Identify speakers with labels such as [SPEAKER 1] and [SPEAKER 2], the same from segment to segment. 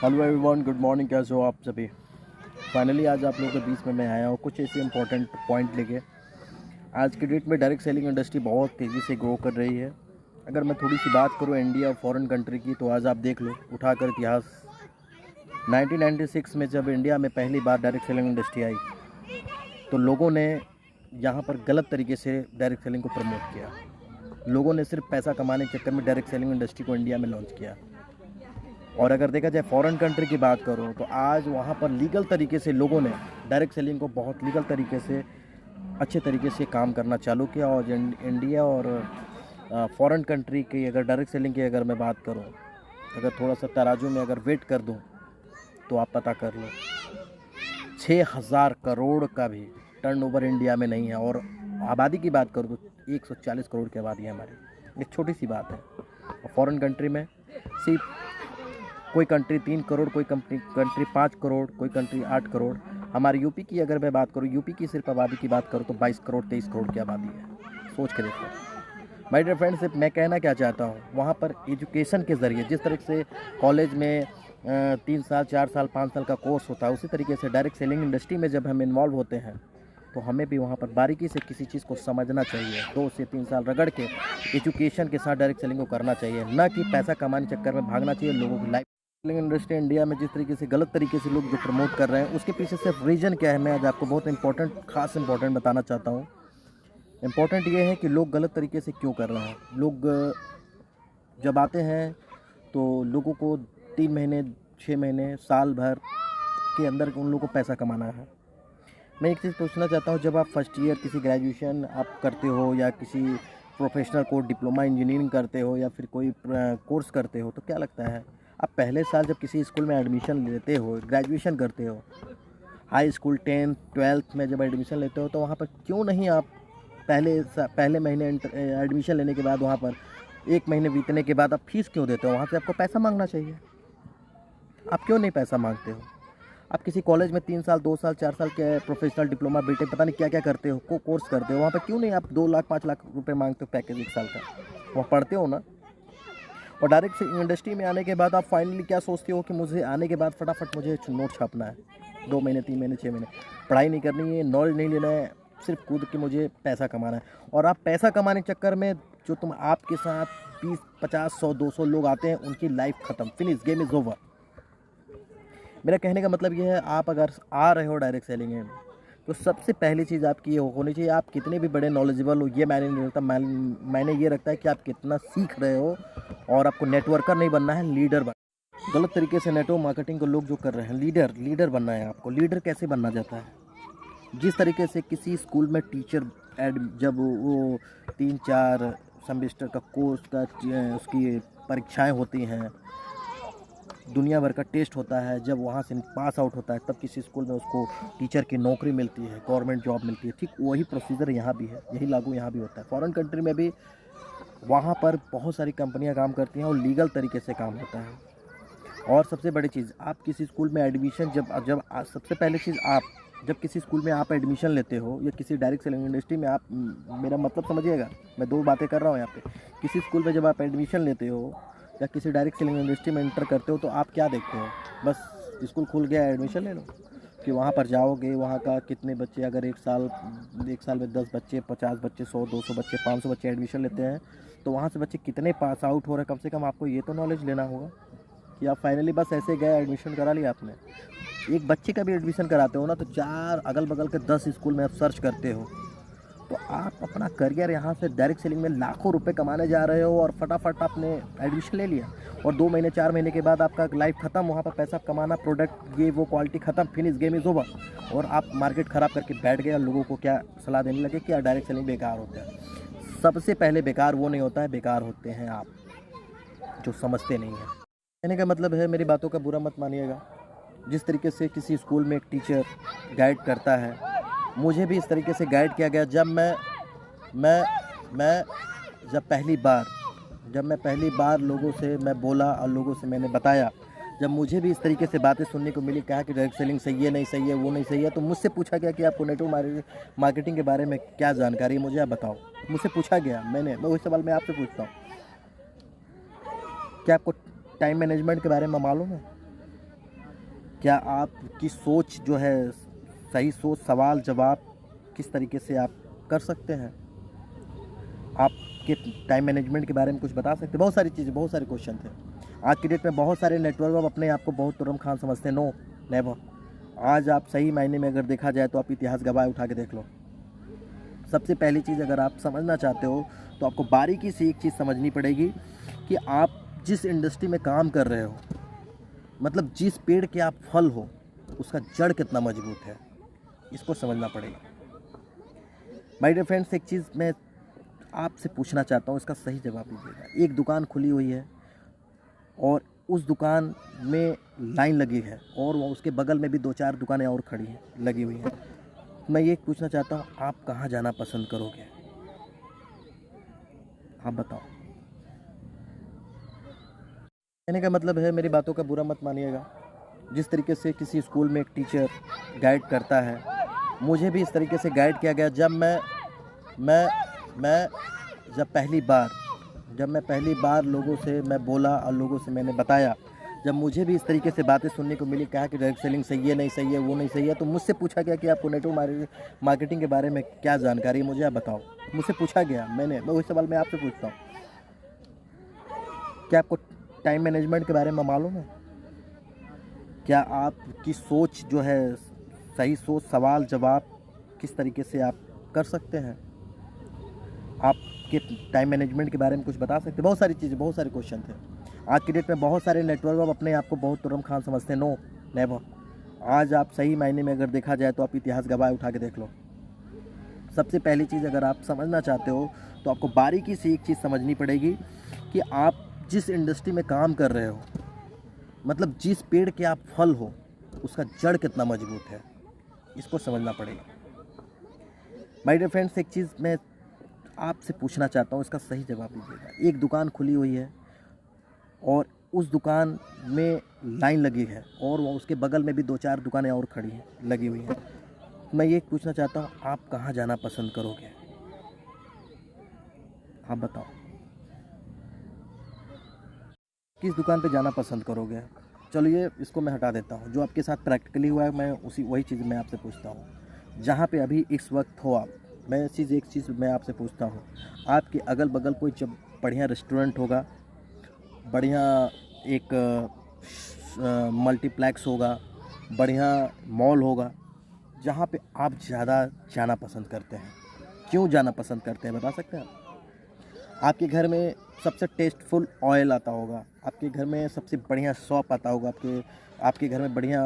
[SPEAKER 1] Hello everyone, good morning. कैसे हो आप सभी। फाइनली आज आप लोगों के बीच में मैं आया हूँ कुछ ऐसे इंपॉर्टेंट पॉइंट लेके। आज की डेट में डायरेक्ट सेलिंग इंडस्ट्री बहुत तेज़ी से ग्रो कर रही है। अगर मैं थोड़ी सी बात करूँ इंडिया और फॉरेन कंट्री की, तो आज आप देख लो उठाकर इतिहास। 1996 में जब इंडिया में पहली बार डायरेक्ट सेलिंग इंडस्ट्री आई, तो लोगों ने यहाँ पर गलत तरीके से डायरेक्ट सेलिंग को प्रमोट किया। लोगों ने सिर्फ पैसा कमाने के चक्कर में डायरेक्ट सेलिंग इंडस्ट्री को इंडिया में लॉन्च किया। और अगर देखा जाए फॉरेन कंट्री की बात करूं, तो आज वहां पर लीगल तरीके से लोगों ने डायरेक्ट सेलिंग को बहुत लीगल तरीके से अच्छे तरीके से काम करना चालू किया। और इंडिया और फॉरेन कंट्री की अगर डायरेक्ट सेलिंग की अगर मैं बात करूं, अगर थोड़ा सा तराजू में अगर वेट कर दूं, तो आप पता कर लो 6,000 करोड़ का भी टर्नओवर इंडिया में नहीं है। और आबादी की बात करूँ तो 140 करोड़ की आबादी है हमारी। एक छोटी सी बात है। और फॉरेन कंट्री में सिर्फ कोई कंट्री 3 करोड़, कोई कंट्री 5 करोड़, कोई कंट्री 8 करोड़। हमारी यूपी की अगर मैं बात करूँ, यूपी की सिर्फ आबादी की बात करूँ तो 22 करोड़ 23 करोड़ की आबादी है। सोच के देखो माय डियर फ्रेंड्स, मैं कहना क्या चाहता हूँ, वहाँ पर एजुकेशन के ज़रिए जिस तरह से कॉलेज में 3 साल 4 साल 5 साल का कोर्स होता है, उसी तरीके से डायरेक्ट सेलिंग इंडस्ट्री में जब हम इन्वॉल्व होते हैं, तो हमें भी वहाँ पर बारीकी से किसी चीज़ को समझना चाहिए। 2 से 3 साल रगड़ के एजुकेशन के साथ डायरेक्ट सेलिंग को करना चाहिए, ना कि पैसा कमाने चक्कर में भागना चाहिए। लोगों की लाइफ सेलिंग इंडस्ट्री इंडिया में जिस तरीके से गलत तरीके से लोग जो प्रमोट कर रहे हैं, उसके पीछे सिर्फ रीज़न क्या है, मैं आज आपको बहुत खास इंपॉर्टेंट बताना चाहता हूँ। इम्पॉर्टेंट ये है कि लोग गलत तरीके से क्यों कर रहे हैं। लोग जब आते हैं तो लोगों को 3 महीने 6 महीने साल भर के अंदर उन लोगों को पैसा कमाना है। मैं एक चीज़ पूछना चाहता हूँ, जब आप फर्स्ट ईयर किसी ग्रेजुएशन आप करते हो या किसी प्रोफेशनल कोर्स डिप्लोमा इंजीनियरिंग करते हो या फिर कोई कोर्स करते हो, तो क्या लगता है आप पहले साल जब किसी स्कूल में एडमिशन लेते हो, ग्रेजुएशन करते हो, हाई स्कूल 10th 12th में जब एडमिशन लेते हो, तो वहाँ पर क्यों नहीं आप पहले महीने एडमिशन लेने के बाद वहाँ पर 1 महीने बीतने के बाद आप फीस क्यों देते हो? वहाँ से आपको पैसा मांगना चाहिए। आप क्यों नहीं पैसा मांगते हो? आप किसी कॉलेज में 3 साल 2 साल 4 साल के प्रोफेशनल डिप्लोमा बीटेक पता नहीं क्या क्या करते हो, कोर्स करते हो, वहाँ पर क्यों नहीं आप 2 लाख 5 लाख रुपए मांगते हो पैकेज 1 साल का? वहाँ पढ़ते हो ना। और डायरेक्ट इंडस्ट्री में आने के बाद आप फाइनली क्या सोचते हो कि मुझे आने के बाद फटाफट मुझे नोट छापना है, 2 महीने 3 महीने 6 महीने पढ़ाई नहीं करनी है, नॉलेज नहीं लेना है, सिर्फ कूद के मुझे पैसा कमाना है। और आप पैसा कमाने के चक्कर में जो तुम आपके साथ 20 50 100 200 लोग आते हैं, उनकी लाइफ ख़त्म, फिनिश, गेम इज़ ओवर। मेरा कहने का मतलब ये है, आप अगर आ रहे हो डायरेक्ट सेलिंग में, तो सबसे पहली चीज़ आपकी ये होनी चाहिए, आप कितने भी बड़े नॉलेजेबल हो ये मैंने नहीं रखता। मैंने ये रखता है कि आप कितना सीख रहे हो। और आपको नेटवर्कर नहीं बनना है, लीडर बनना। गलत तरीके से नेटवर्क मार्केटिंग को लोग जो कर रहे हैं, लीडर बनना है आपको। लीडर कैसे बनना जाता है? जिस तरीके से किसी स्कूल में टीचर जब वो 3-4 सेमेस्टर का कोर्स का उसकी परीक्षाएं होती हैं, दुनिया भर का टेस्ट होता है, जब वहाँ से पास आउट होता है, तब किसी स्कूल में उसको टीचर की नौकरी मिलती है, गवर्नमेंट जॉब मिलती है। ठीक वही प्रोसीजर यहाँ भी है, यही लागू यहाँ भी होता है। फॉरेन कंट्री में भी वहाँ पर बहुत सारी कंपनियाँ काम करती हैं और लीगल तरीके से काम होता है। और सबसे बड़ी चीज़, आप किसी स्कूल में एडमिशन सबसे पहले चीज़, आप जब किसी स्कूल में आप एडमिशन लेते हो या किसी डायरेक्ट सेलिंग इंडस्ट्री में, आप मेरा मतलब समझिएगा, मैं 2 बातें कर रहा हूँ यहाँ पे। किसी स्कूल में जब आप एडमिशन लेते हो या किसी डायरेक्ट सेलिंग इंडस्ट्री में एंटर करते हो, तो आप क्या देखते हो? बस स्कूल खुल गया एडमिशन ले लो, कि वहाँ पर जाओगे, वहाँ का कितने बच्चे, अगर एक साल में 10 बच्चे 50 बच्चे 100 200 बच्चे 500 बच्चे एडमिशन लेते हैं, तो वहाँ से बच्चे कितने पास आउट हो रहे हैं, कम से कम आपको ये तो नॉलेज लेना होगा कि आप फाइनली बस ऐसे गए एडमिशन करा लिया आपने। एक बच्चे का भी एडमिशन कराते हो ना, तो 4 अगल बगल के 10 स्कूल में आप सर्च करते हो, तो आप अपना करियर यहाँ से डायरेक्ट सेलिंग में लाखों रुपए कमाने जा रहे हो और फटाफट आपने एडमिशन ले लिया और 2 महीने 4 महीने के बाद आपका लाइफ ख़त्म। वहाँ पर पैसा कमाना, प्रोडक्ट ये वो क्वालिटी ख़त्म, फिनिश, गेम इज़ ओवर। और आप मार्केट ख़राब करके बैठ गए और लोगों को क्या सलाह देने लगे कि डायरेक्ट सेलिंग बेकार होता है। सबसे पहले बेकार वो नहीं होता है, बेकार होते हैं आप जो समझते नहीं हैं। कहने का मतलब है, मेरी बातों का बुरा मत मानिएगा। जिस तरीके से किसी स्कूल में एक टीचर गाइड करता है, मुझे भी इस तरीके से गाइड किया गया। जब मैं पहली बार लोगों से मैं बोला और लोगों से मैंने बताया, जब मुझे भी इस तरीके से बातें सुनने को मिली, कहा कि डायरेक्ट सेलिंग सही है, नहीं सही है, वो नहीं सही है, तो मुझसे पूछा गया कि आपको नेटवर्क मार्केटिंग के बारे में क्या जानकारी है, मुझे आप बताओ। मुझसे पूछा गया, मैं वही सवाल मैं आपसे पूछता हूँ, क्या आपको टाइम मैनेजमेंट के बारे में मालूम है? क्या आपकी सोच जो है सही सोच, सवाल जवाब किस तरीके से आप कर सकते हैं? आपके टाइम मैनेजमेंट के बारे में कुछ बता सकते हैं? बहुत सारी चीज़ें, बहुत सारे क्वेश्चन थे। आज की डेट में बहुत सारे नेटवर्क अब अपने आप को बहुत तुरंत खान समझते हैं। No, never. आज आप सही मायने में अगर देखा जाए तो आप इतिहास गवाह उठा के देख लो। सबसे पहली चीज़, अगर आप समझना चाहते हो तो आपको बारीकी से एक चीज़ समझनी पड़ेगी कि आप जिस इंडस्ट्री में काम कर रहे हो, मतलब जिस पेड़ के आप फल हो, उसका जड़ कितना मजबूत है, इसको समझना पड़ेगा। माय डियर फ्रेंड्स, एक चीज़ मैं आपसे पूछना चाहता हूँ, इसका सही जवाब दीजिएगा। एक दुकान खुली हुई है और उस दुकान में लाइन लगी है और वो उसके बगल में भी 2-4 दुकानें और खड़ी हैं, लगी हुई हैं। मैं ये पूछना चाहता हूँ, आप कहाँ जाना पसंद करोगे? आप बताओ। कहने का मतलब है, मेरी बातों का बुरा मत मानिएगा। जिस तरीके से किसी स्कूल में एक टीचर गाइड करता है, मुझे भी इस तरीके से गाइड किया गया। जब मैं जब मैं पहली बार लोगों से मैं बोला और लोगों से मैंने बताया, जब मुझे भी इस तरीके से बातें सुनने को मिली, कहा कि डायरेक्ट सेलिंग सही है, नहीं सही है, वो नहीं सही है, तो मुझसे पूछा गया कि आपको नेटवर्क मार्केटिंग के बारे में क्या जानकारी है, मुझे आप बताओ। मुझसे पूछा गया, मैं वही सवाल मैं आपसे पूछता हूँ, क्या आपको टाइम मैनेजमेंट के बारे में मालूम है? क्या आपकी सोच जो है सही सोच, सवाल जवाब किस तरीके से आप कर सकते हैं? आपके टाइम मैनेजमेंट के बारे में कुछ बता सकते हैं? बहुत सारी चीज़ें, बहुत सारे क्वेश्चन थे। आज की डेट में बहुत सारे नेटवर्क अब अपने आप को बहुत तुरंत खान समझते हैं। No, never. आज आप सही मायने में अगर देखा जाए तो आप इतिहास गवाह उठा के देख लो। सबसे पहली चीज़, अगर आप समझना चाहते हो तो आपको बारीकी से एक चीज़ समझनी पड़ेगी कि आप जिस इंडस्ट्री में काम कर रहे हो, मतलब जिस पेड़ के आप फल हो, उसका जड़ कितना मजबूत है, इसको समझना पड़ेगा। माय डियर फ्रेंड्स, एक चीज़ मैं आपसे पूछना चाहता हूँ, इसका सही जवाब दीजिएगा। एक दुकान खुली हुई है और उस दुकान में लाइन लगी है और वो उसके बगल में भी 2-4 दुकानें और खड़ी हैं, लगी हुई हैं। मैं ये पूछना चाहता हूँ, आप कहाँ जाना पसंद करोगे? आप बताओ। किस दुकान पे जाना पसंद करोगे? चलिए, इसको मैं हटा देता हूँ। जो आपके साथ प्रैक्टिकली हुआ है, मैं वही चीज़ मैं आपसे पूछता हूँ। जहाँ पे अभी इस वक्त हो आप, मैं एक चीज़ मैं आपसे पूछता हूँ, आपके अगल बगल कोई जब बढ़िया रेस्टोरेंट होगा, बढ़िया एक मल्टीप्लेक्स होगा, बढ़िया मॉल होगा, जहाँ पे आप ज़्यादा जाना पसंद करते हैं? क्यों जाना पसंद करते हैं, बता सकते हैं आप? आपके घर में सबसे टेस्टफुल ऑयल आता होगा, आपके घर में सबसे बढ़िया सौंफ आता होगा, आपके घर में बढ़िया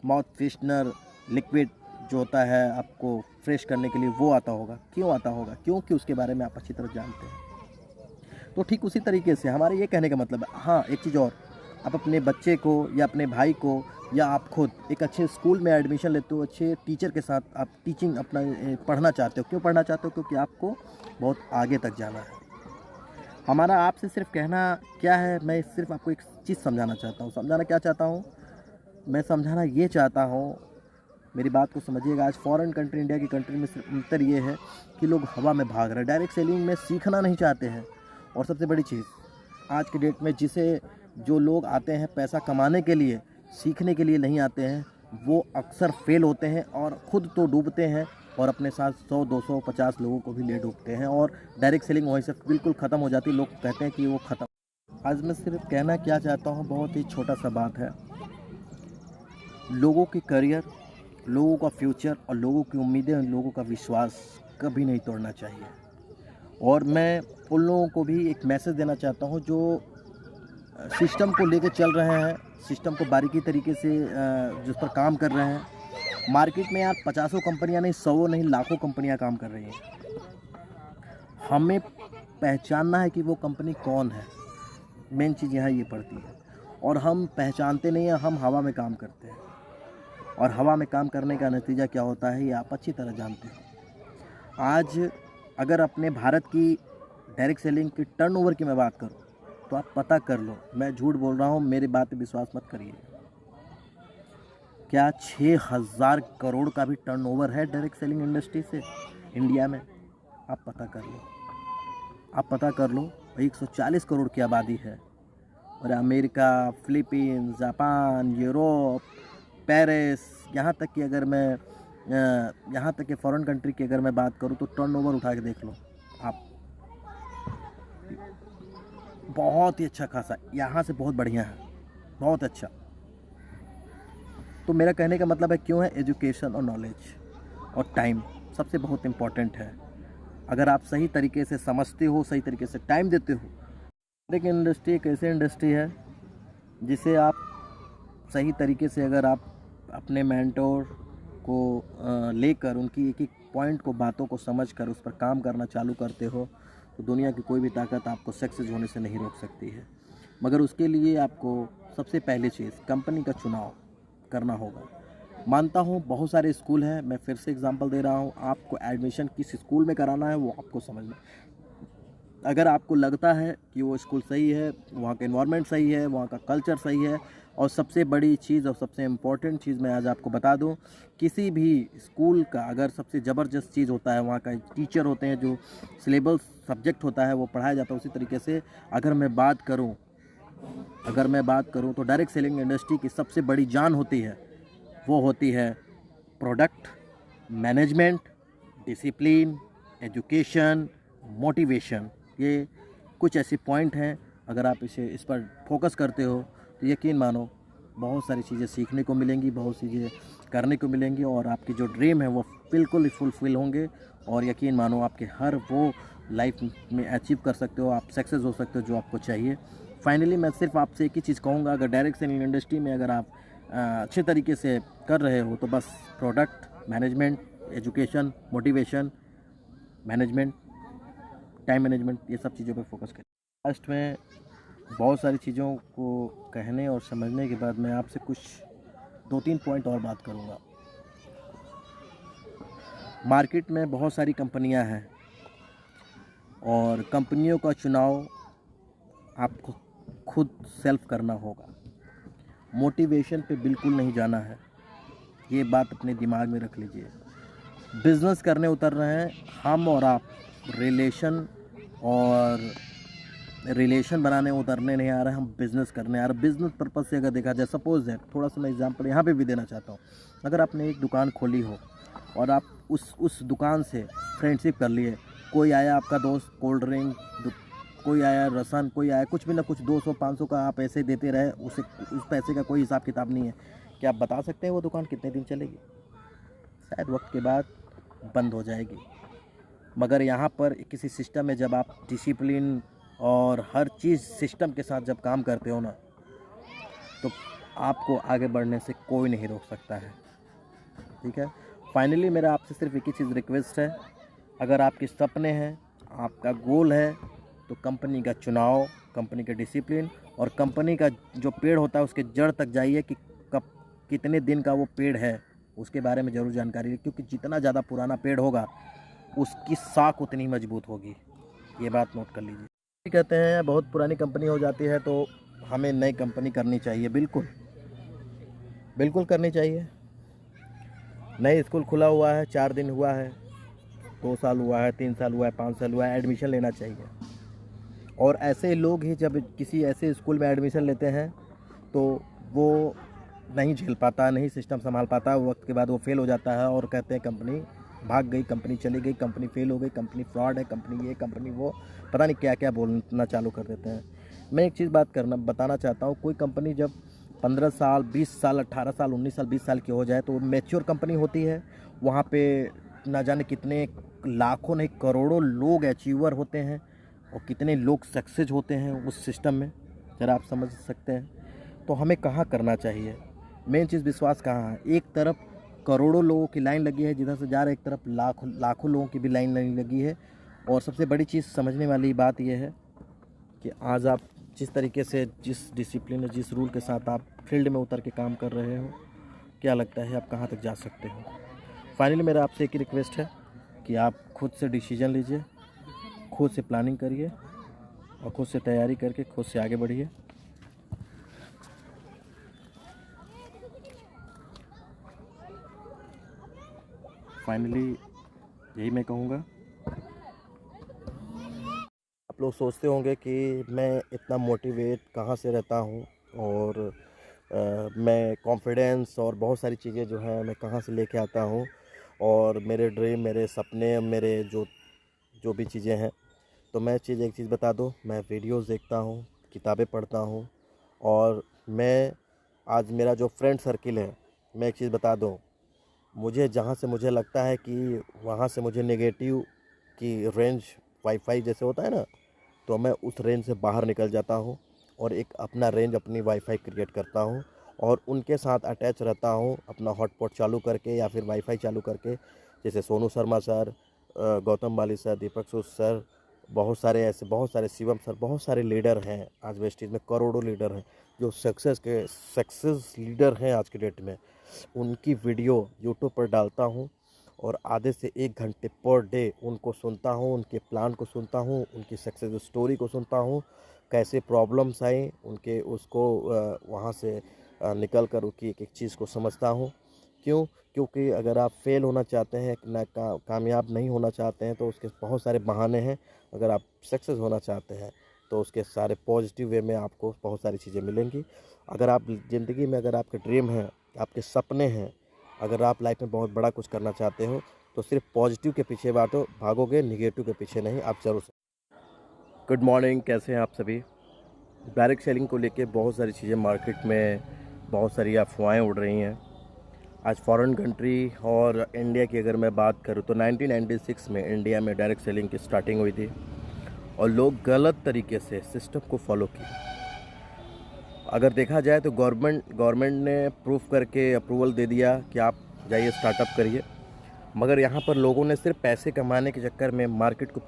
[SPEAKER 1] माउथ फ्रेशनर लिक्विड जो होता है आपको फ्रेश करने के लिए, वो आता होगा। क्यों आता होगा? क्योंकि उसके बारे में आप अच्छी तरह जानते हैं। तो ठीक उसी तरीके से हमारे ये कहने का मतलब है, हाँ, एक चीज़ और, आप अपने बच्चे को या अपने भाई को या आप खुद एक अच्छे स्कूल में एडमिशन लेते हो, अच्छे टीचर के साथ आप टीचिंग अपना पढ़ना चाहते हो। क्यों पढ़ना चाहते हो? क्योंकि आपको बहुत आगे तक जाना है। हमारा आपसे सिर्फ कहना क्या है, मैं सिर्फ आपको एक चीज़ समझाना चाहता हूँ। समझाना क्या चाहता हूँ? मैं समझाना ये चाहता हूँ, मेरी बात को समझिएगा। आज फॉरेन कंट्री, इंडिया की कंट्री में सिर्फ अंतर ये है कि लोग हवा में भाग रहे हैं, डायरेक्ट सेलिंग में सीखना नहीं चाहते हैं। और सबसे बड़ी चीज़ आज की डेट में, जो लोग आते हैं पैसा कमाने के लिए, सीखने के लिए नहीं आते हैं, वो अक्सर फेल होते हैं और ख़ुद तो डूबते हैं और अपने साथ 100, 200, 50 लोगों को भी ले डूबते हैं और डायरेक्ट सेलिंग वहीं से बिल्कुल ख़त्म हो जाती है। लोग कहते हैं कि वो ख़त्म। आज मैं सिर्फ कहना क्या चाहता हूँ, बहुत ही छोटा सा बात है। लोगों की करियर, लोगों का फ्यूचर और लोगों की उम्मीदें, लोगों का विश्वास कभी नहीं तोड़ना चाहिए। और मैं उन लोगों को भी एक मैसेज देना चाहता हूँ जो सिस्टम को लेके चल रहे हैं, सिस्टम को बारीकी तरीके से जिस पर काम कर रहे हैं। मार्केट में यार 50 कंपनियां नहीं, 100 नहीं, लाखों कंपनियां काम कर रही हैं। हमें पहचानना है कि वो कंपनी कौन है, मेन चीज़ यहाँ ये पड़ती है। और हम पहचानते नहीं हैं, हम हवा में काम करते हैं और हवा में काम करने का नतीजा क्या होता है ये आप अच्छी तरह जानते हो। आज अगर अपने भारत की डायरेक्ट सेलिंग की टर्नओवर की मैं बात करूं तो आप पता कर लो, मैं झूठ बोल रहा हूं, मेरी बात पे विश्वास मत करिए। क्या 6000 करोड़ का भी टर्नओवर है डायरेक्ट सेलिंग इंडस्ट्री से इंडिया में? आप पता कर लो, 140 करोड़ की आबादी है और America, Philippines, Japan, Europe, Paris, यहाँ तक कि अगर मैं यहाँ तक कि फॉरेन कंट्री की अगर मैं बात करूँ तो टर्नओवर उठा के देख लो आप, बहुत ही अच्छा खासा, यहाँ से बहुत बढ़िया है, बहुत अच्छा। तो मेरा कहने का मतलब है क्यों है, एजुकेशन और नॉलेज और टाइम सबसे बहुत इम्पॉर्टेंट है। अगर आप सही तरीके से समझते हो, सही तरीके से टाइम देते हो, डायरेक्ट इंडस्ट्री एक ऐसी इंडस्ट्री है जिसे आप सही तरीके से अगर आप अपने मेंटोर को लेकर उनकी एक एक पॉइंट को, बातों को समझकर उस पर काम करना चालू करते हो तो दुनिया की कोई भी ताकत आपको सक्सेस होने से नहीं रोक सकती है। मगर उसके लिए आपको सबसे पहली चीज़ कंपनी का चुनाव करना होगा। मानता हूँ बहुत सारे स्कूल हैं, मैं फिर से एग्जांपल दे रहा हूँ, आपको एडमिशन किस स्कूल में कराना है वो आपको समझना। अगर आपको लगता है कि वो स्कूल सही है, वहाँ का एनवायरनमेंट सही है, वहाँ का कल्चर सही है, और सबसे बड़ी चीज़ और सबसे इम्पॉर्टेंट चीज़ मैं आज आपको बता दूँ, किसी भी स्कूल का अगर सबसे ज़बरदस्त चीज़ होता है वहाँ का टीचर होते हैं, जो सिलेबस सब्जेक्ट होता है वो पढ़ाया जाता है। उसी तरीके से अगर मैं बात करूँ तो डायरेक्ट सेलिंग इंडस्ट्री की सबसे बड़ी जान होती है, वो होती है product, management, discipline, education, motivation. ये कुछ ऐसी पॉइंट हैं, अगर आप इस पर फोकस करते हो तो यकीन मानो बहुत सारी चीज़ें सीखने को मिलेंगी, बहुत सी चीज़ें करने को मिलेंगी, और आपकी जो ड्रीम है वो बिल्कुल फुलफ़िल होंगे। और यकीन मानो आपके हर वो लाइफ में अचीव कर सकते हो, आप सक्सेस हो सकते हो जो आपको चाहिए। फाइनली मैं सिर्फ आपसे एक ही चीज़ कहूँगा, अगर डायरेक्ट सेलिंग इंडस्ट्री में अगर आप अच्छे तरीके से कर रहे हो तो बस product, management, education, motivation, management, time management, ये सब चीज़ों पे फोकस करें। लास्ट में बहुत सारी चीज़ों को कहने और समझने के बाद मैं आपसे कुछ 2-3 पॉइंट और बात करूँगा। मार्केट में बहुत सारी कंपनियां हैं और कंपनियों का चुनाव आपको खुद सेल्फ करना होगा। मोटिवेशन पे बिल्कुल नहीं जाना है, ये बात अपने दिमाग में रख लीजिए। बिज़नेस करने उतर रहे हैं हम और आप, रिलेशन बनाने उतरने नहीं आ रहे, हम बिज़नेस करने आ रहे। बिज़नेस पर्पज़ से अगर देखा जाए, सपोज़ है, थोड़ा सा मैं एग्जांपल यहाँ पे भी देना चाहता हूँ। अगर आपने एक दुकान खोली हो और आप उस दुकान से फ्रेंडशिप कर लिए, कोई आया आपका दोस्त, कोल्ड ड्रिंक, कोई आया रसन, कोई आया कुछ भी ना कुछ 200-500 का आप ऐसे देते रहे, उस पैसे का कोई हिसाब किताब नहीं है, क्या आप बता सकते हैं वो दुकान कितने दिन चलेगी? शायद वक्त के बाद बंद हो जाएगी। मगर यहाँ पर किसी सिस्टम में जब आप डिसिप्लिन और हर चीज़ सिस्टम के साथ जब काम करते हो ना, तो आपको आगे बढ़ने से कोई नहीं रोक सकता है। ठीक है, फाइनली मेरा आपसे सिर्फ एक ही चीज़ रिक्वेस्ट है, अगर आपके सपने हैं, आपका गोल है, तो कंपनी का चुनाव, कंपनी का डिसिप्लिन और कंपनी का जो पेड़ होता है उसके जड़ तक जाइए कि कब कितने दिन का वो पेड़ है, उसके बारे में ज़रूर जानकारी है, क्योंकि जितना ज़्यादा पुराना पेड़ होगा उसकी साख उतनी मजबूत होगी। ये बात नोट कर लीजिए। कहते हैं बहुत पुरानी कंपनी हो जाती है तो हमें नई कंपनी करनी चाहिए। बिल्कुल बिल्कुल करनी चाहिए। नई स्कूल खुला हुआ है, 4 दिन हुआ है, 2 साल हुआ है, 3 साल हुआ है, 5 साल हुआ है, एडमिशन लेना चाहिए। और ऐसे लोग ही जब किसी ऐसे स्कूल में एडमिशन लेते हैं तो वो नहीं झेल पाता, नहीं सिस्टम संभाल पाता, वक्त के बाद वो फेल हो जाता है और कहते हैं कंपनी भाग गई, कंपनी चली गई, कंपनी फेल हो गई, कंपनी फ्रॉड है, कंपनी ये, कंपनी वो, पता नहीं क्या क्या बोलना चालू कर देते हैं। मैं एक चीज़ बताना चाहता हूँ, कोई कंपनी जब 15 साल, 20 साल, 18 साल, 19 साल, 20 साल की हो जाए तो वो मैच्योर कंपनी होती है। वहाँ पे ना जाने कितने लाखों नहीं करोड़ों लोग अचीवर होते हैं और कितने लोग सक्सेस होते हैं उस सिस्टम में, ज़रा आप समझ सकते हैं। तो हमें कहाँ करना चाहिए, मेन चीज़ विश्वास कहाँ है। एक तरफ करोड़ों लोगों की लाइन लगी है जिधर से जा रहे, एक तरफ लाखों लोगों की भी लाइन लगी है। और सबसे बड़ी चीज़ समझने वाली बात यह है कि आज आप जिस तरीके से, जिस डिसिप्लिन, जिस रूल के साथ आप फील्ड में उतर के काम कर रहे हो, क्या लगता है आप कहाँ तक जा सकते हो? फाइनली मेरा आपसे एक ही रिक्वेस्ट है कि आप खुद से डिसीजन लीजिए, खुद से प्लानिंग करिए और खुद से तैयारी करके खुद से आगे बढ़िए। फाइनली यही मैं कहूँगा। आप लोग सोचते होंगे कि मैं इतना मोटिवेट कहाँ से रहता हूँ और मैं कॉन्फिडेंस और बहुत सारी चीज़ें जो हैं मैं कहाँ से लेके आता हूँ, और मेरे ड्रीम, मेरे सपने, मेरे जो जो भी चीज़ें हैं। तो मैं एक चीज़ बता दूँ, मैं वीडियोज़ देखता हूँ, किताबें पढ़ता हूँ, और मैं आज मेरा जो फ्रेंड सर्किल है, मैं एक चीज़ बता दूँ, मुझे जहाँ से मुझे लगता है कि वहाँ से मुझे नेगेटिव की रेंज, वाईफाई जैसे होता है ना, तो मैं उस रेंज से बाहर निकल जाता हूँ और एक अपना रेंज, अपनी वाईफाई क्रिएट करता हूँ और उनके साथ अटैच रहता हूँ, अपना हॉटस्पॉट चालू करके या फिर वाईफाई चालू करके। जैसे सोनू शर्मा सर, गौतम बाली सर, दीपक सूद सर, बहुत सारे ऐसे, बहुत सारे शिवम सर, बहुत सारे लीडर हैं आज वेस्टेज में, करोड़ों लीडर हैं जो सक्सेस लीडर हैं आज के डेट में। उनकी वीडियो यूट्यूब पर डालता हूँ और आधे से 1 घंटे पर डे उनको सुनता हूँ, उनके प्लान को सुनता हूँ, उनकी सक्सेस स्टोरी को सुनता हूँ, कैसे प्रॉब्लम्स आई उनके, उसको वहाँ से निकल कर उसकी एक एक चीज़ को समझता हूँ। क्यों? क्योंकि अगर आप फेल होना चाहते हैं, कामयाब नहीं होना चाहते हैं, तो उसके बहुत सारे बहाने हैं। अगर आप सक्सेस होना चाहते हैं तो उसके सारे पॉजिटिव वे में आपको बहुत सारी चीज़ें मिलेंगी। अगर आप ज़िंदगी में, अगर आपके ड्रीम हैं, आपके सपने हैं, अगर आप लाइफ में बहुत बड़ा कुछ करना चाहते हो, तो सिर्फ पॉजिटिव के पीछे भागोगे, निगेटिव के पीछे नहीं। आप ज़रूर। गुड मॉर्निंग, कैसे हैं आप सभी? डायरेक्ट सेलिंग को लेके बहुत सारी चीज़ें मार्केट में, बहुत सारी अफवाहें उड़ रही हैं। आज फॉरेन कंट्री और इंडिया की अगर मैं बात करूं तो 1996 में इंडिया में डायरेक्ट सेलिंग की स्टार्टिंग हुई थी और लोग गलत तरीके से सिस्टम को फॉलो किए। अगर देखा जाए तो गवर्नमेंट ने प्रूफ करके अप्रूवल दे दिया कि आप जाइए स्टार्टअप करिए, मगर यहाँ पर लोगों ने सिर्फ पैसे कमाने के चक्कर में मार्केट को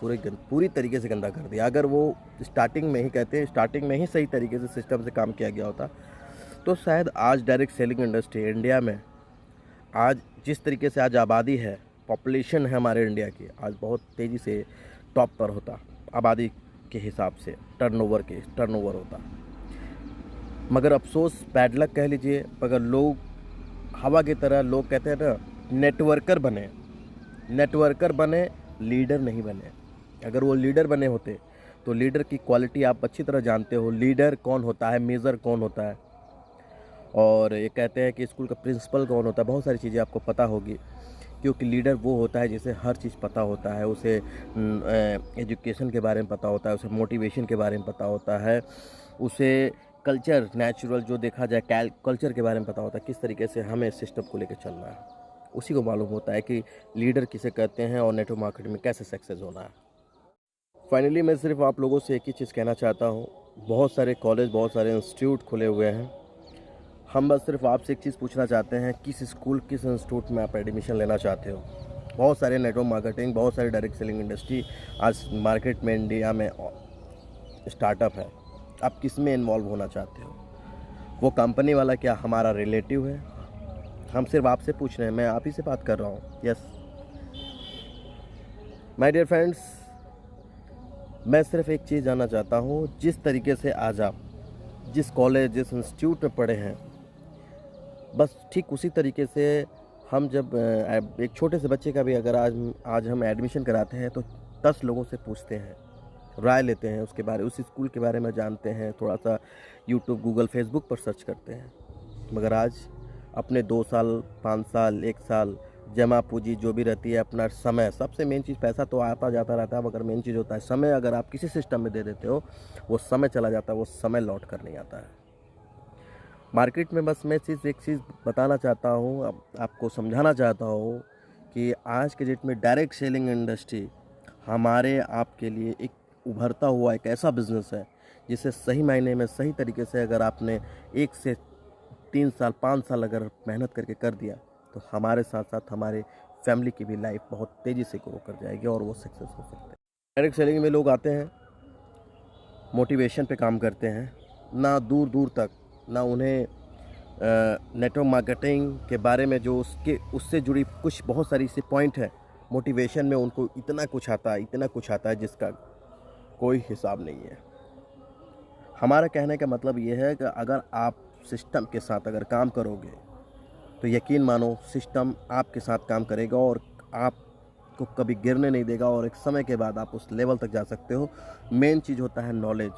[SPEAKER 1] पूरी तरीके से गंदा कर दिया। अगर वो स्टार्टिंग में ही, कहते हैं स्टार्टिंग में ही सही तरीके से सिस्टम से काम किया गया होता, तो शायद आज डायरेक्ट सेलिंग इंडस्ट्री इंडिया में, आज जिस तरीके से आज आबादी है, पॉपुलेशन है हमारे इंडिया की, आज बहुत तेज़ी से टॉप पर होता, आबादी के हिसाब से टर्नओवर होता। मगर अफसोस, बैड लक कह लीजिए, मगर लोग हवा की तरह, लोग कहते हैं ना, नेटवर्कर बने, लीडर नहीं बने। अगर वो लीडर बने होते तो लीडर की क्वालिटी आप अच्छी तरह जानते हो, लीडर कौन होता है, मेज़र कौन होता है, और ये कहते हैं कि स्कूल का प्रिंसिपल कौन होता है, बहुत सारी चीज़ें आपको पता होगी। क्योंकि लीडर वो होता है जिसे हर चीज़ पता होता है, उसे एजुकेशन के बारे में पता होता है, उसे मोटिवेशन के बारे में पता होता है, उसे कल्चर, नेचुरल जो देखा जाए कल्चर के बारे में पता होता है, किस तरीके से हमें सिस्टम को लेकर चलना है। उसी को मालूम होता है कि लीडर किसे कहते हैं और नेटवर्क मार्केटिंग में कैसे सक्सेस होना है। फाइनली मैं सिर्फ आप लोगों से एक ही चीज़ कहना चाहता हूँ, बहुत सारे कॉलेज, बहुत सारे इंस्टीट्यूट खुले हुए हैं। हम बस सिर्फ आपसे एक चीज़ पूछना चाहते हैं, किस स्कूल, किस इंस्टीट्यूट में आप एडमिशन लेना चाहते हो। बहुत सारे नेटवर्क मार्केटिंग, बहुत सारी डायरेक्ट सेलिंग इंडस्ट्री आज मार्केट में, इंडिया में स्टार्टअप है। आप किस में इन्वॉल्व होना चाहते हो? वो कंपनी वाला क्या हमारा रिलेटिव है? हम सिर्फ आपसे पूछ रहे हैं, मैं आप ही से बात कर रहा हूँ। यस माय डियर फ्रेंड्स, मैं सिर्फ एक चीज़ जानना चाहता हूँ, जिस तरीके से आज आप जिस कॉलेज, जिस इंस्टीट्यूट में पढ़े हैं, बस ठीक उसी तरीके से हम जब एक छोटे से बच्चे का भी अगर आज हम एडमिशन कराते हैं तो 10 लोगों से पूछते हैं, राय लेते हैं उसके बारे, उस स्कूल के बारे में जानते हैं, थोड़ा सा यूट्यूब, गूगल, फेसबुक पर सर्च करते हैं। मगर आज अपने 2 साल, 5 साल, 1 साल जमा पूंजी जो भी रहती है, अपना समय, सबसे मेन चीज़, पैसा तो आता जाता रहता है, मगर मेन चीज़ होता है समय। अगर आप किसी सिस्टम में दे देते हो, वो समय चला जाता है, वो समय लौट कर नहीं आता है। मार्केट में बस मैं एक चीज़ बताना चाहता हूँ, आपको समझाना चाहता हूँ कि आज के डेट में डायरेक्ट सेलिंग इंडस्ट्री हमारे आपके लिए एक उभरता हुआ एक ऐसा बिज़नेस है, जिसे सही मायने में, सही तरीके से अगर आपने 1 से 3 साल, 5 साल अगर मेहनत करके कर दिया, तो हमारे साथ साथ हमारे फैमिली की भी लाइफ बहुत तेज़ी से ग्रो कर जाएगी और वो सक्सेस हो सकते हैं। डायरेक्ट सेलिंग में लोग आते हैं, मोटिवेशन पे काम करते हैं, ना दूर दूर तक, ना उन्हें नेटवर्क मार्केटिंग के बारे में जो उससे जुड़ी कुछ बहुत सारी से पॉइंट है, मोटिवेशन में उनको इतना कुछ आता है जिसका कोई हिसाब नहीं है। हमारा कहने का मतलब ये है कि अगर आप सिस्टम के साथ अगर काम करोगे, तो यकीन मानो सिस्टम आपके साथ काम करेगा और आप को कभी गिरने नहीं देगा और एक समय के बाद आप उस लेवल तक जा सकते हो। मेन चीज़ होता है नॉलेज।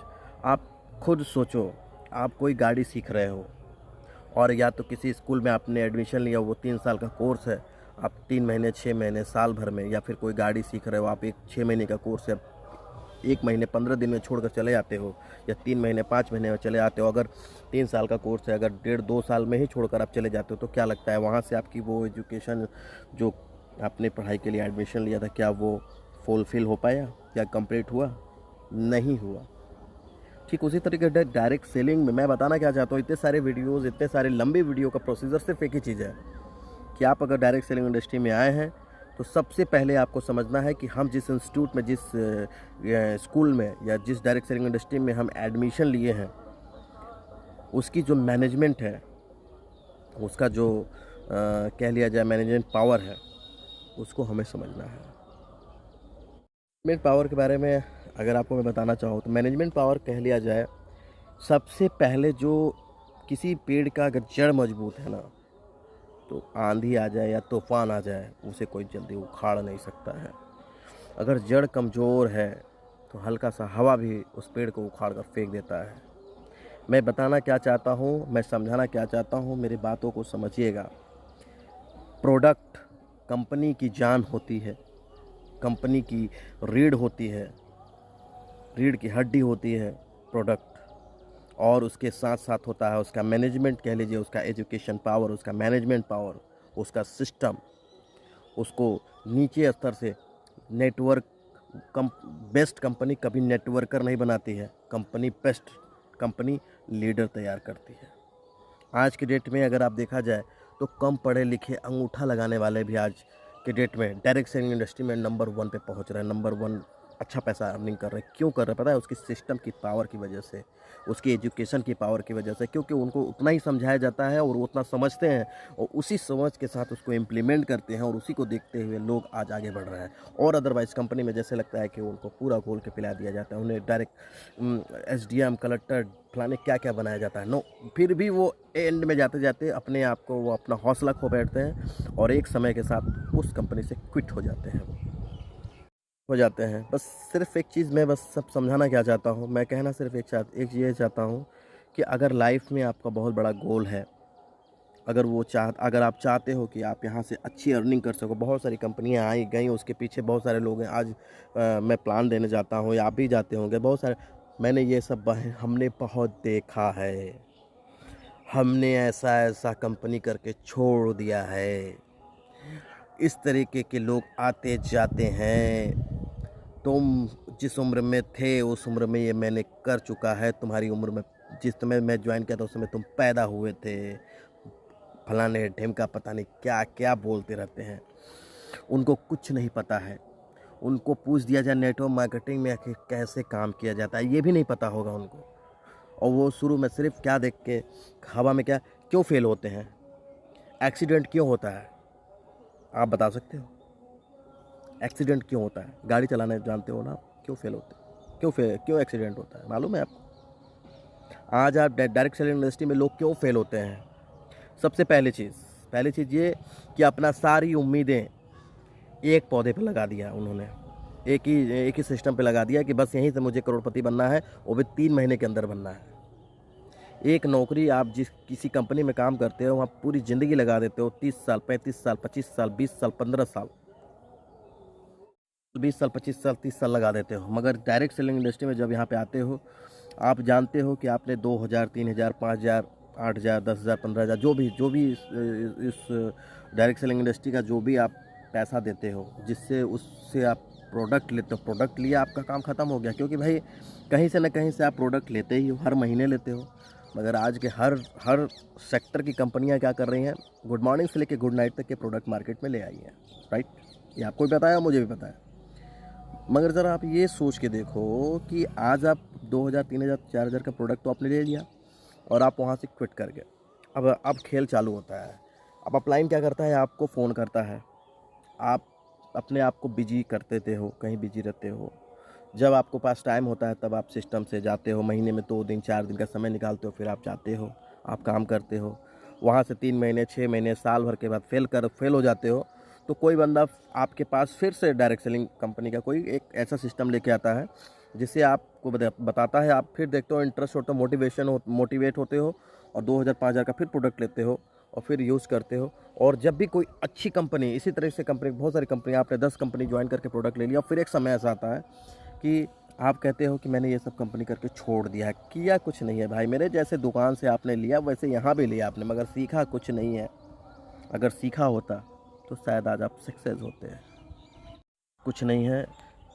[SPEAKER 1] आप खुद सोचो, आप कोई गाड़ी सीख रहे हो और या तो किसी स्कूल में आपने एडमिशन लिया, वो 3 साल का कोर्स है, आप 3 महीने 6 महीने साल भर में, या फिर कोई गाड़ी सीख रहे हो आप, एक 6 महीने का कोर्स है, 1 महीने 15 दिन में छोड़कर चले जाते हो, या 3 महीने 5 महीने में चले जाते हो। अगर 3 साल का कोर्स है, अगर 1.5-2 साल में ही छोड़कर आप चले जाते हो, तो क्या लगता है वहाँ से आपकी वो एजुकेशन जो आपने पढ़ाई के लिए एडमिशन लिया था, क्या वो फुलफिल हो पाया, क्या कंप्लीट हुआ? नहीं हुआ। ठीक उसी तरीके से डायरेक्ट सेलिंग में मैं बताना क्या चाहता हूँ, इतने सारे वीडियोज़, इतने सारे लंबी वीडियो का प्रोसीजर सिर्फ एक ही चीज़ है कि आप अगर डायरेक्ट सेलिंग इंडस्ट्री में आए हैं तो सबसे पहले आपको समझना है कि हम जिस इंस्टीट्यूट में, जिस स्कूल में, या जिस डायरेक्ट सेलिंग इंडस्ट्री में हम एडमिशन लिए हैं, उसकी जो मैनेजमेंट है, उसका जो कह लिया जाए मैनेजमेंट पावर है, उसको हमें समझना है। मैनेजमेंट पावर के बारे में अगर आपको मैं बताना चाहूँ तो मैनेजमेंट पावर कह लिया जाए, सबसे पहले जो किसी पेड़ का अगर जड़ मजबूत है ना, तो आंधी आ जाए या तूफान आ जाए उसे कोई जल्दी उखाड़ नहीं सकता है। अगर जड़ कमज़ोर है तो हल्का सा हवा भी उस पेड़ को उखाड़ कर फेंक देता है। मैं बताना क्या चाहता हूँ, मैं समझाना क्या चाहता हूँ, मेरी बातों को समझिएगा। प्रोडक्ट कंपनी की जान होती है, कंपनी की रीढ़ होती है, रीढ़ की हड्डी होती है प्रोडक्ट, और उसके साथ साथ होता है उसका मैनेजमेंट, कह लीजिए उसका एजुकेशन पावर, उसका मैनेजमेंट पावर, उसका सिस्टम। उसको नीचे स्तर से नेटवर्क, बेस्ट कंपनी कभी नेटवर्कर नहीं बनाती है, कंपनी बेस्ट कंपनी लीडर तैयार करती है। आज के डेट में अगर आप देखा जाए तो कम पढ़े लिखे अंगूठा लगाने वाले भी आज के डेट में डायरेक्ट सेलिंग इंडस्ट्री में नंबर 1 पे पहुंच रहे हैं, नंबर 1 अच्छा पैसा अर्निंग कर रहे हैं। क्यों कर रहे हैं पता है? उसकी सिस्टम की पावर की वजह से, उसकी एजुकेशन की पावर की वजह से, क्योंकि उनको उतना ही समझाया जाता है और वो उतना समझते हैं और उसी समझ के साथ उसको इम्प्लीमेंट करते हैं, और उसी को देखते हुए लोग आज आगे बढ़ रहे हैं। और अदरवाइज़ कंपनी में जैसे लगता है कि उनको पूरा घोल के पिला दिया जाता है, उन्हें डायरेक्ट एसडीएम, कलेक्टर, फलाने क्या क्या बनाया जाता है। नो, फिर भी वो एंड में जाते जाते अपने आप को, वो अपना हौसला खो बैठते हैं और एक समय के साथ उस कंपनी से क्विट हो जाते हैं। बस सिर्फ एक चीज़ मैं बस सब समझाना क्या चाहता हूँ, मैं कहना सिर्फ एक ये चाहता हूँ कि अगर लाइफ में आपका बहुत बड़ा गोल है, अगर आप चाहते हो कि आप यहाँ से अच्छी अर्निंग कर सको, बहुत सारी कंपनियाँ आई गई, उसके पीछे बहुत सारे लोग हैं। आज मैं प्लान देने जाता हूँ या आप भी जाते होंगे, बहुत सारे, मैंने ये सब हमने बहुत देखा है, हमने ऐसा ऐसा कंपनी करके छोड़ दिया है। इस तरीके के लोग आते जाते हैं। तुम जिस उम्र में थे उस उम्र में ये मैंने कर चुका है, तुम्हारी उम्र में, जिस समय मैं ज्वाइन किया था उस समय तुम पैदा हुए थे। फलाने ढिमका पता नहीं क्या क्या बोलते रहते हैं, उनको कुछ नहीं पता है। उनको पूछ दिया जाए नेटवर्क मार्केटिंग में आखिर कैसे काम किया जाता है, ये भी नहीं पता होगा उनको। और वो शुरू में सिर्फ क्या देख के, हवा में क्या, क्यों फेल होते हैं, एक्सीडेंट क्यों होता है, आप बता सकते हो? एक्सीडेंट क्यों होता है? गाड़ी चलाने जानते हो ना, क्यों फेल होते हैं, क्यों एक्सीडेंट होता है, मालूम है आपको? आज आप डायरेक्ट सेलिंग इंडस्ट्री में लोग क्यों फेल होते हैं? सबसे पहली चीज़ ये कि अपना सारी उम्मीदें एक पौधे पर लगा दिया उन्होंने, एक ही सिस्टम पे लगा दिया कि बस यहीं से मुझे करोड़पति बनना है, वो भी 3 महीने के अंदर बनना है। एक नौकरी, आप जिस किसी कंपनी में काम करते हो वहाँ पूरी ज़िंदगी लगा देते हो, 30 साल, 35 साल, 25 साल, 20 साल, 15 साल, 20 साल, 25 साल, 30 साल लगा देते हो। मगर डायरेक्ट सेलिंग इंडस्ट्री में जब यहाँ पे आते हो, आप जानते हो कि आपने 2000, 3000, 5000, 8000, 10,000, 15,000, जो भी इस डायरेक्ट सेलिंग इंडस्ट्री का जो भी आप पैसा देते हो, जिससे उससे आप प्रोडक्ट लेते हो, प्रोडक्ट लिया, आपका काम ख़त्म हो गया। क्योंकि भाई कहीं से न कहीं से आप प्रोडक्ट लेते ही हो, हर महीने लेते हो। मगर आज के हर सेक्टर की कंपनियां क्या कर रही हैं, गुड मॉर्निंग से लेकर गुड नाइट तक के प्रोडक्ट मार्केट में ले आई हैं, राइट? ये आपको भी पता है, मुझे भी पता है। मगर ज़रा आप ये सोच के देखो कि आज आप 2000, 3000, 4000 का प्रोडक्ट तो आपने ले लिया और आप वहाँ से क्विट कर गए। अब खेल चालू होता है। अब अपलाइन क्या करता है, आपको फ़ोन करता है, आप अपने आप को बिजी करते थे हो, कहीं बिजी रहते हो। जब आपको पास टाइम होता है तब आप सिस्टम से जाते हो, महीने में 2 दिन 4 दिन का समय निकालते हो, फिर आप जाते हो, आप काम करते हो। वहाँ से 3 महीने 6 महीने साल भर के बाद फेल हो जाते हो, तो कोई बंदा आपके पास फिर से डायरेक्ट सेलिंग कंपनी का कोई एक ऐसा सिस्टम लेके आता है जिससे आपको बताता है, आप फिर देखते हो, इंटरेस्ट होता है, मोटिवेट होते हो और 2000-5000 का फिर प्रोडक्ट लेते हो और फिर यूज़ करते हो। और जब भी कोई अच्छी कंपनी, इसी तरह से कंपनी, बहुत सारी कंपनी, आपने 10 कंपनी ज्वाइन करके प्रोडक्ट ले लिया, फिर एक समय ऐसा आता है कि आप कहते हो कि मैंने ये सब कंपनी करके छोड़ दिया है। किया कुछ नहीं है भाई, मेरे जैसे दुकान से आपने लिया वैसे यहाँ भी लिया आपने, मगर सीखा कुछ नहीं है। अगर सीखा होता तो शायद आज आप सक्सेस होते हैं। कुछ नहीं है,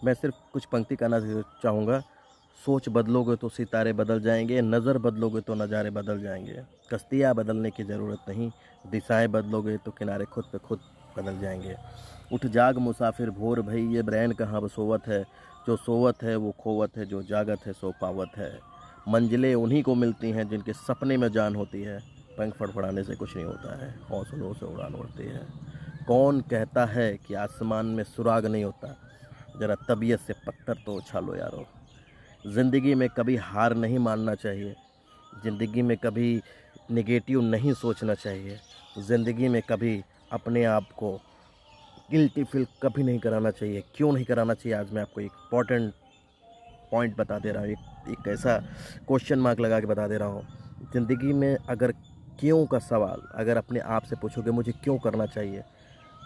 [SPEAKER 1] मैं सिर्फ कुछ पंक्ति कहना चाहूँगा। सोच बदलोगे तो सितारे बदल जाएंगे, नज़र बदलोगे तो नज़ारे बदल जाएंगे। कश्तियाँ बदलने की ज़रूरत नहीं, दिशाएं बदलोगे तो किनारे खुद पे खुद बदल जाएंगे। उठ जाग मुसाफिर भोर भई, ये ब्रैन कहाँ बसोवत है। जो सोवत है वो खोवत है, जो जागत है सो पावत है। मंजिलें उन्हीं को मिलती हैं जिनके सपने में जान होती है। पंख फड़फड़ाने से कुछ नहीं होता है, हौसलों से उड़ान उड़ती है। कौन कहता है कि आसमान में सुराग नहीं होता, ज़रा तबीयत से पत्थर तो उछालो यारो। ज़िंदगी में कभी हार नहीं मानना चाहिए, ज़िंदगी में कभी नेगेटिव नहीं सोचना चाहिए, ज़िंदगी में कभी अपने आप को गिल्टी फील कभी नहीं कराना चाहिए। क्यों नहीं कराना चाहिए, आज मैं आपको एक इम्पॉर्टेंट पॉइंट बता दे रहा हूँ, एक ऐसा क्वेश्चन मार्क लगा के बता दे रहा हूँ। ज़िंदगी में अगर क्यों का सवाल अगर अपने आप से पूछोगे मुझे क्यों करना चाहिए,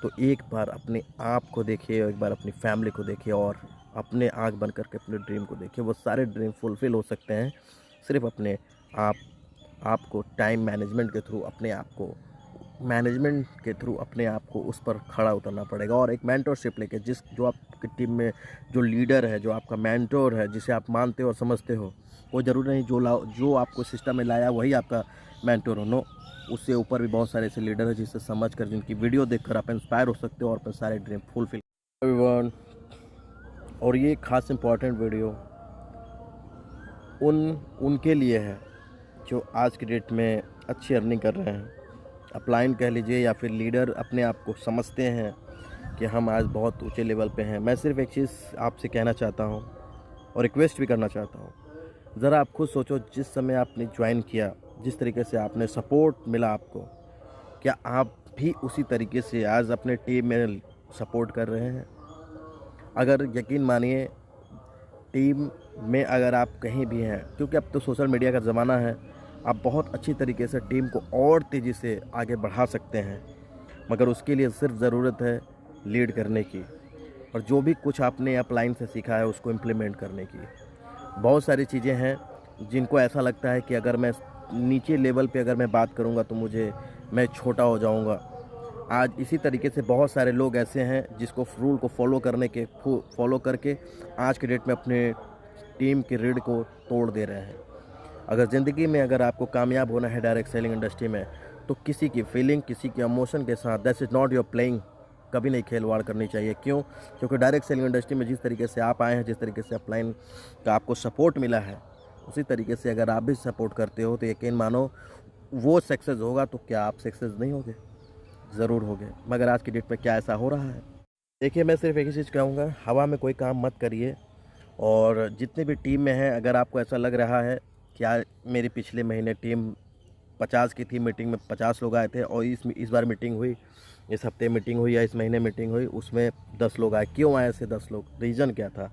[SPEAKER 1] तो एक बार अपने आप को देखिए, एक बार अपनी फैमिली को देखिए और अपने आँख बंद करके अपने ड्रीम को देखिए। वो सारे ड्रीम फुलफ़िल हो सकते हैं सिर्फ अपने आपको टाइम मैनेजमेंट के थ्रू, अपने आप को उस पर खड़ा उतरना पड़ेगा। और एक मेंटरशिप लेके, जो आपकी टीम में जो लीडर है, जो आपका मेंटोर है, जिसे आप मानते हो और समझते हो, वो ज़रूरी नहीं जो आपको सिस्टम में लाया वही आपका मेंटोर हो। नो, उससे ऊपर भी बहुत सारे ऐसे लीडर हैं जिसे समझकर, जिनकी वीडियो देखकर आप इंस्पायर हो सकते हो और अपने सारे ड्रीम फुलफिल एवरीवन। और ये खास इम्पॉर्टेंट वीडियो उनके लिए है जो आज की डेट में अच्छी अर्निंग कर रहे हैं, अपलाइन कह लीजिए, या फिर लीडर अपने आप को समझते हैं कि हम आज बहुत ऊंचे लेवल पे हैं। मैं सिर्फ एक चीज़ आपसे कहना चाहता हूं और रिक्वेस्ट भी करना चाहता हूं। ज़रा आप खुद सोचो, जिस समय आपने ज्वाइन किया, जिस तरीके से आपने सपोर्ट मिला आपको, क्या आप भी उसी तरीके से आज अपने टीम में सपोर्ट कर रहे हैं? अगर यकीन मानिए, टीम में अगर आप कहीं भी हैं, क्योंकि अब तो सोशल मीडिया का ज़माना है, आप बहुत अच्छी तरीके से टीम को और तेज़ी से आगे बढ़ा सकते हैं, मगर उसके लिए सिर्फ ज़रूरत है लीड करने की और जो भी कुछ आपने अपलाइन से सीखा है उसको इम्प्लीमेंट करने की। बहुत सारी चीज़ें हैं जिनको ऐसा लगता है कि अगर मैं नीचे लेवल पे अगर मैं बात करूँगा तो मैं छोटा हो जाऊँगा। आज इसी तरीके से बहुत सारे लोग ऐसे हैं जिसको रूल को फॉलो करके आज के डेट में अपने टीम के रीढ़ को तोड़ दे रहे हैं। अगर ज़िंदगी में अगर आपको कामयाब होना है डायरेक्ट सेलिंग इंडस्ट्री में, तो किसी की फीलिंग, किसी के इमोशन के साथ, that is not your playing, कभी नहीं खेलवाड़ करनी चाहिए। क्यों? क्योंकि डायरेक्ट सेलिंग इंडस्ट्री में जिस तरीके से आप आए हैं, जिस तरीके से अपलाइन का आपको सपोर्ट मिला है, उसी तरीके से अगर आप भी सपोर्ट करते हो तो यकीन मानो वो सक्सेस होगा, तो क्या आप सक्सेस नहीं होगे? ज़रूर होगे। मगर आज की डेट में क्या ऐसा हो रहा है? देखिए, मैं सिर्फ एक ही चीज़ कहूँगा, हवा में कोई काम मत करिए। और जितने भी टीम में हैं, अगर आपको ऐसा लग रहा है कि मेरी पिछले महीने टीम 50 की थी, मीटिंग में 50 लोग आए थे और इस बार मीटिंग हुई, इस हफ्ते मीटिंग हुई या इस महीने मीटिंग हुई, उसमें 10 लोग आए। क्यों आए ऐसे 10 लोग? रीज़न क्या था?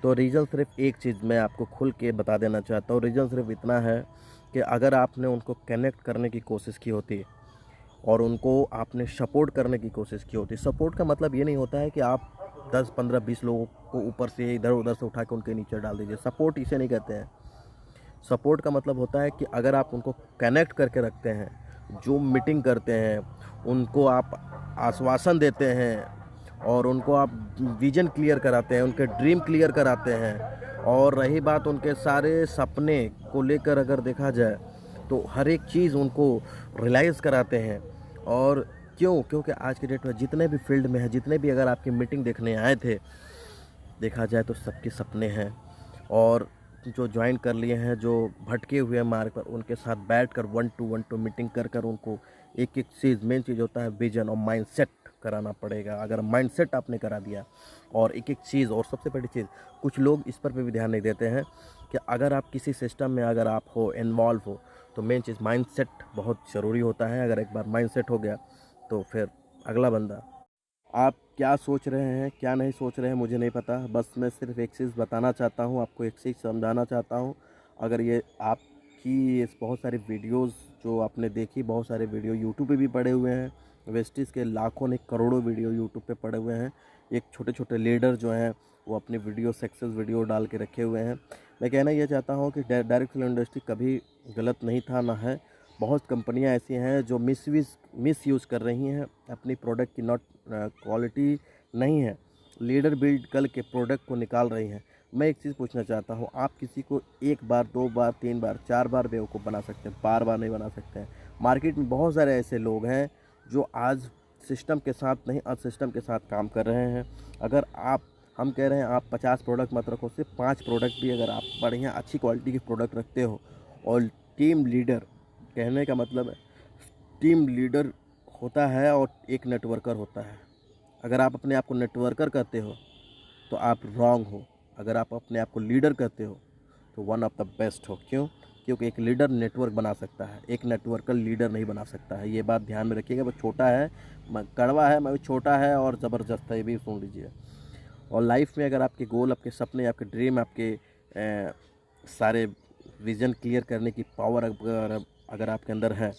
[SPEAKER 1] तो रीज़न सिर्फ एक चीज़ मैं आपको खुल के बता देना चाहता हूँ। रीज़न सिर्फ इतना है कि अगर आपने उनको कनेक्ट करने की कोशिश की होती और उनको आपने सपोर्ट करने की कोशिश की होती। सपोर्ट का मतलब ये नहीं होता है कि आप 10, 15, 20 लोगों को ऊपर से इधर उधर से उठा के उनके नीचे डाल दीजिए। सपोर्ट इसे नहीं कहते हैं। सपोर्ट का मतलब होता है कि अगर आप उनको कनेक्ट करके रखते हैं, जो मीटिंग करते हैं, उनको आप आश्वासन देते हैं और उनको आप विज़न क्लियर कराते हैं, उनके ड्रीम क्लियर कराते हैं, और रही बात उनके सारे सपने को लेकर अगर देखा जाए तो हर एक चीज़ उनको रियलाइज़ कराते हैं। और क्यों? क्योंकि आज के डेट में जितने भी फील्ड में हैं, जितने भी अगर आपकी मीटिंग देखने आए थे, देखा जाए तो सबके सपने हैं। और जो ज्वाइन कर लिए हैं, जो भटके हुए हैं मार्ग पर, उनके साथ बैठकर 1 to 1 मीटिंग कर उनको एक चीज़, मेन चीज़ होता है विजन और माइंडसेट कराना पड़ेगा। अगर माइंडसेट आपने करा दिया, और एक चीज़, और सबसे बड़ी चीज़, कुछ लोग इस पर भी ध्यान नहीं देते हैं कि अगर आप किसी सिस्टम में अगर आप इन्वॉल्व हो, तो मेन चीज़ माइंडसेट बहुत ज़रूरी होता है। अगर एक बार माइंडसेट हो गया तो फिर अगला बंदा आप क्या सोच रहे हैं क्या नहीं सोच रहे हैं मुझे नहीं पता, बस मैं सिर्फ एक चीज़ बताना चाहता हूँ, आपको एक चीज़ समझाना चाहता हूँ। अगर ये आपकी इस बहुत सारी वीडियोस जो आपने देखी, बहुत सारे वीडियो यूट्यूब पे भी पड़े हुए हैं, वेस्टीज़ के लाखों ने करोड़ों वीडियो यूट्यूब पे पड़े हुए हैं। एक छोटे छोटे लीडर जो हैं वो अपनी वीडियो सक्सेस वीडियो डाल के रखे हुए हैं। मैं कहना ये चाहता हूँ कि डायरेक्ट फिल्म इंडस्ट्री कभी गलत नहीं था ना है। बहुत कंपनियां ऐसी हैं जो मिस यूज़ कर रही हैं अपनी प्रोडक्ट की, नॉट क्वालिटी नहीं है, लीडर बिल्ड करके प्रोडक्ट को निकाल रही हैं। मैं एक चीज़ पूछना चाहता हूँ, आप किसी को एक बार, दो बार, तीन बार, चार बार बेवकूफ़ बना सकते हैं, बार बार नहीं बना सकते हैं। मार्केट में बहुत सारे ऐसे लोग हैं जो आज सिस्टम के साथ नहीं, असिस्टम के साथ काम कर रहे हैं। अगर आप, हम कह रहे हैं आप 50 प्रोडक्ट मत रखो, सिर्फ 5 प्रोडक्ट भी अगर आप बढ़िया अच्छी क्वालिटी के प्रोडक्ट रखते हो, और टीम लीडर, कहने का मतलब है टीम लीडर होता है और एक नेटवर्कर होता है। अगर आप अपने आप को नेटवर्कर कहते हो तो आप रॉन्ग हो। अगर आप अपने आप को लीडर कहते हो तो वन ऑफ द बेस्ट हो। क्यों? क्योंकि एक लीडर नेटवर्क बना सकता है, एक नेटवर्कर लीडर नहीं बना सकता है। ये बात ध्यान में रखिएगा। वो छोटा है, कड़वा है, मैं छोटा है और ज़बरदस्त है, ये भी सुन लीजिए। और लाइफ में अगर आपके गोल, आपके सपने, आपके ड्रीम, आपके सारे विज़न क्लियर करने की पावर अगर आपके अंदर है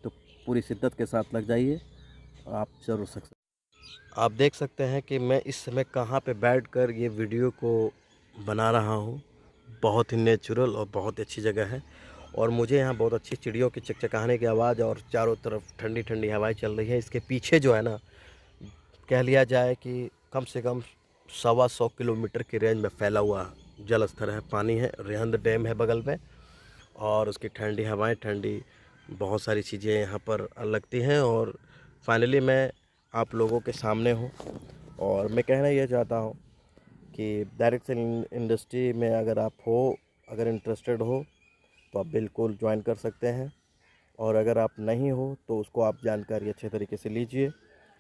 [SPEAKER 1] तो पूरी शिद्दत के साथ लग जाइए, आप ज़रूर सक्सेस। आप देख सकते हैं कि मैं इस समय कहाँ पे बैठकर ये वीडियो को बना रहा हूँ। बहुत ही नेचुरल और बहुत अच्छी जगह है, और मुझे यहाँ बहुत अच्छी चिड़ियों की चकचकाने की आवाज़ और चारों तरफ ठंडी ठंडी हवाएं चल रही है। इसके पीछे जो है ना, कह लिया जाए कि कम से कम 125 किलोमीटर की रेंज में फैला हुआ जल स्तर है, पानी है, रिहंद डैम है बगल में, और उसकी ठंडी हवाएं, ठंडी बहुत सारी चीज़ें यहाँ पर लगती हैं। और फाइनली मैं आप लोगों के सामने हूँ, और मैं कहना ये चाहता हूँ कि डायरेक्ट सेलिंग इंडस्ट्री में अगर आप हो, अगर इंटरेस्टेड हो तो आप बिल्कुल ज्वाइन कर सकते हैं, और अगर आप नहीं हो तो उसको आप जानकारी अच्छे तरीके से लीजिए,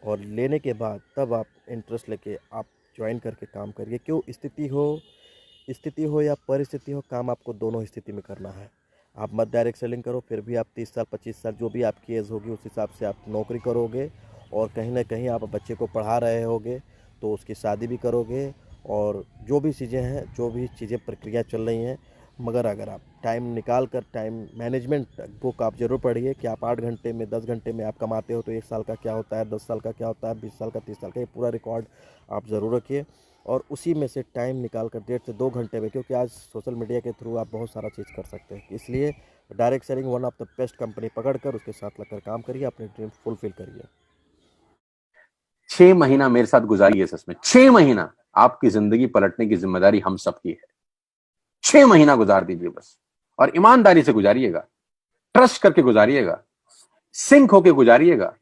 [SPEAKER 1] और लेने के बाद तब आप इंटरेस्ट लेके आप ज्वाइन करके काम करिए। क्यों? स्थिति हो या परिस्थिति हो, काम आपको दोनों स्थिति में करना है। आप मत डायरेक्ट सेलिंग करो, फिर भी आप 30 साल 25 साल जो भी आपकी एज होगी उस हिसाब से आप नौकरी करोगे, और कहीं ना कहीं आप बच्चे को पढ़ा रहे होगे तो उसकी शादी भी करोगे, और जो भी चीज़ें हैं, जो भी चीज़ें प्रक्रिया चल रही हैं। मगर अगर आप टाइम निकाल कर, टाइम मैनेजमेंट बुक आप ज़रूर पढ़िए कि आप 8 घंटे में, 10 घंटे में आप कमाते हो तो 1 साल का क्या होता है, 10 साल का क्या होता है, 20 साल का, 30 साल का, ये पूरा रिकॉर्ड आप ज़रूर रखिए। और उसी में से टाइम निकाल कर 1.5 से 2 घंटे में, क्योंकि आज सोशल मीडिया के थ्रू आप बहुत सारा चीज़ कर सकते हैं, इसलिए direct selling one of the best company पकड़ कर उसके साथ लगकर काम करिए, अपने ड्रीम फुलफिल करिए।
[SPEAKER 2] 6 महीना मेरे साथ गुजारिए सच में। 6 महीना आपकी जिंदगी पलटने की जिम्मेदारी हम सबकी है। 6 महीना गुजार दीजिए बस, और ईमानदारी से गुजारिएगा, ट्रस्ट करके गुजारिएगा, सिंक होके गुजारिएगा,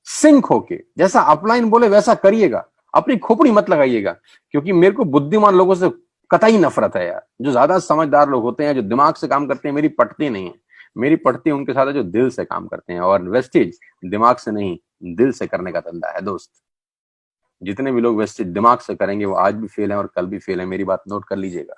[SPEAKER 2] सिंक होके, जैसा अपलाइन बोले वैसा करिएगा। अपनी खोपड़ी मत लगाइएगा, क्योंकि मेरे को बुद्धिमान लोगों से कतई नफरत है यार। जो ज्यादा समझदार लोग होते हैं, जो दिमाग से काम करते हैं, मेरी पटती नहीं है। मेरी पटती उनके साथ है जो दिल से काम करते हैं, और वेस्टेज दिमाग से नहीं, दिल से करने का धंधा है दोस्त। जितने भी लोग वेस्टेज दिमाग से करेंगे वो आज भी फेल है और कल भी फेल है, मेरी बात नोट कर लीजिएगा।